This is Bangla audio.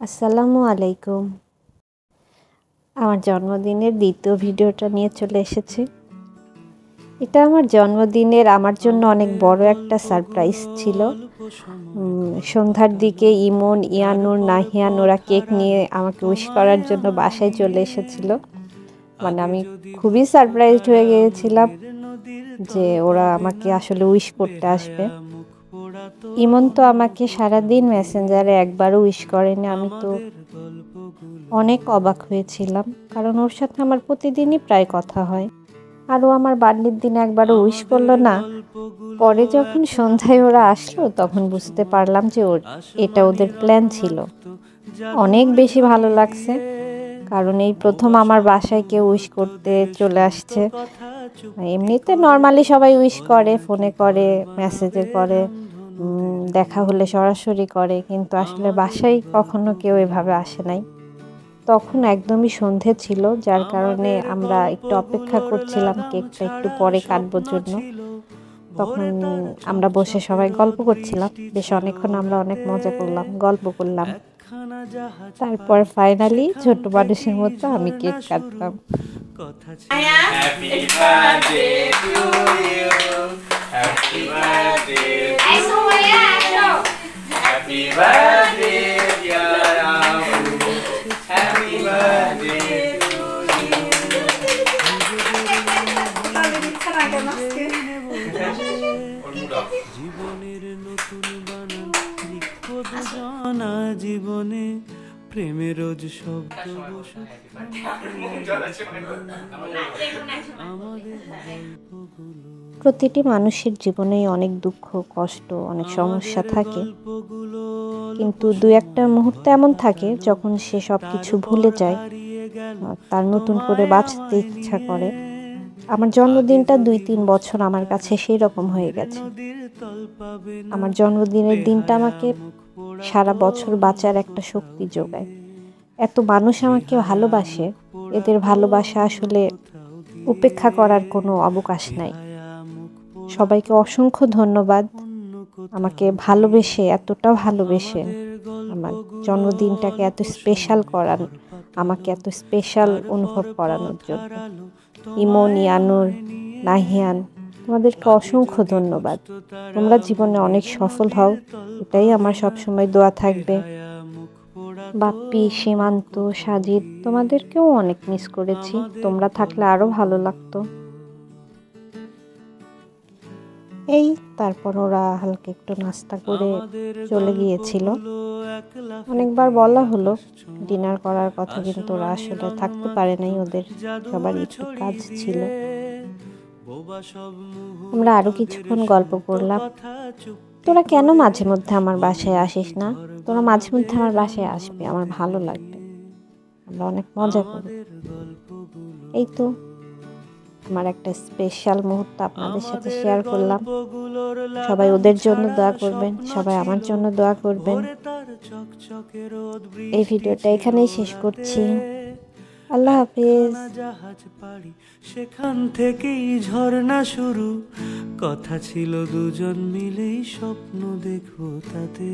আসসালামু আলাইকুম। আমার জন্মদিনের দ্বিতীয় ভিডিওটা নিয়ে চলে এসেছি। এটা আমার জন্মদিনের আমার জন্য অনেক বড় একটা সারপ্রাইজ ছিল। সন্ধ্যার দিকে ইমন, ইয়ানুর, নাহিয়ান ওরা কেক নিয়ে আমাকে উইশ করার জন্য বাসায় চলে এসেছিল। মানে আমি খুবই সারপ্রাইজড হয়ে গিয়েছিলাম যে ওরা আমাকে আসলে উইশ করতে আসবে। ইমন তো আমাকে সারাদিন মেসেঞ্জারে একবারও উইশ করেনি। আমি তো অনেক অবাক হয়েছিলাম, কারণ ওর সাথে আমার প্রতিদিনই প্রায় কথা হয়, আর ও আমার বার্থডের দিনে একবারও উইশ করলো না। পরে যখন সন্ধ্যায় ওরা আসলো তখন বুঝতে পারলাম যে এটা ওদের প্ল্যান ছিল। অনেক বেশি ভালো লাগছে, কারণ এই প্রথম আমার বাসায় কেউ উইশ করতে চলে আসছে। এমনিতে নর্মালি সবাই উইশ করে, ফোনে করে, মেসেজে করে, দেখা হলে সরাসরি করে, কিন্তু আসলে বাসায় কখনো কেউ এভাবে আসে নাই। তখন একদমই সন্ধে ছিল, যার কারণে আমরা একটু অপেক্ষা করছিলাম কেকটা একটু পরে কাটবার জন্য। তখন আমরা বসে সবাই গল্প করছিলাম, বেশ অনেকক্ষণ আমরা অনেক মজা করলাম, গল্প করলাম। তারপর ফাইনালি ছোট মানুষের মতো আমি কেক কাটলাম। জীবনের নতুন বানান লিখব জানা জীবনে প্রেমের রোজ শব্দ প্রতিটি মানুষের জীবনেই অনেক দুঃখ, কষ্ট, অনেক সমস্যা থাকে, কিন্তু দু একটা মুহূর্ত এমন থাকে যখন সে সব কিছু ভুলে যায়, তার নতুন করে বাঁচতে ইচ্ছা করে। আমার জন্মদিনটা 2-3 বছর আমার কাছে সেই রকম হয়ে গেছে। আমার জন্মদিনের দিনটা আমাকে সারা বছর বাঁচার একটা শক্তি যোগায়। এত মানুষ আমাকে ভালোবাসে, এদের ভালোবাসা আসলে উপেক্ষা করার কোনো অবকাশ নাই। সবাইকে অসংখ্য ধন্যবাদ আমাকে ভালোবেসে, এতটা ভালোবেসে আমার জন্মদিনটাকে এত স্পেশাল করার, আমাকে এত স্পেশাল অনুভব করানোর জন্য। ইমন, ইয়ানুর, নাহিয়ান, তোমাদেরকে অসংখ্য ধন্যবাদ। তোমরা জীবনে অনেক সফল হও, এটাই আমার সবসময় দোয়া থাকবে। বাপ্পি, সীমান্ত, সাজিদ, তোমাদেরকেও অনেক মিস করেছি, তোমরা থাকলে আরও ভালো লাগতো। এই তারপর ওরা হালকা একটু নাস্তা করে চলে গিয়েছিল। অনেকবার বলা হলো ডিনার করার কথা, কিন্তু ওরা আসলে থাকতে পারে নাই, ওদের সবার একটু কাজ ছিল। আমরা আরো কিছুক্ষণ গল্প করলাম। তোরা কেন মাঝে মধ্যে আমার বাসায় আসিস না? তোরা মাঝে মধ্যে আমার বাসায় আসবে, আমার ভালো লাগবে, আমরা অনেক মজা করি। এই তো আমার একটা স্পেশাল মুহূর্ত আপনাদের সাথে শেয়ার করলাম। সবাই ওদের জন্য দোয়া করবেন, সবাই আমার জন্য দোয়া করবেন। এই ভিডিওটা এখানেই শেষ করছি। আল্লাহ হাফেজ। জাহাজ পাড়ি সেখান থেকেই ঝর্ণা শুরু, কথা ছিল দুজন মিলেই স্বপ্ন দেখবো তাতে।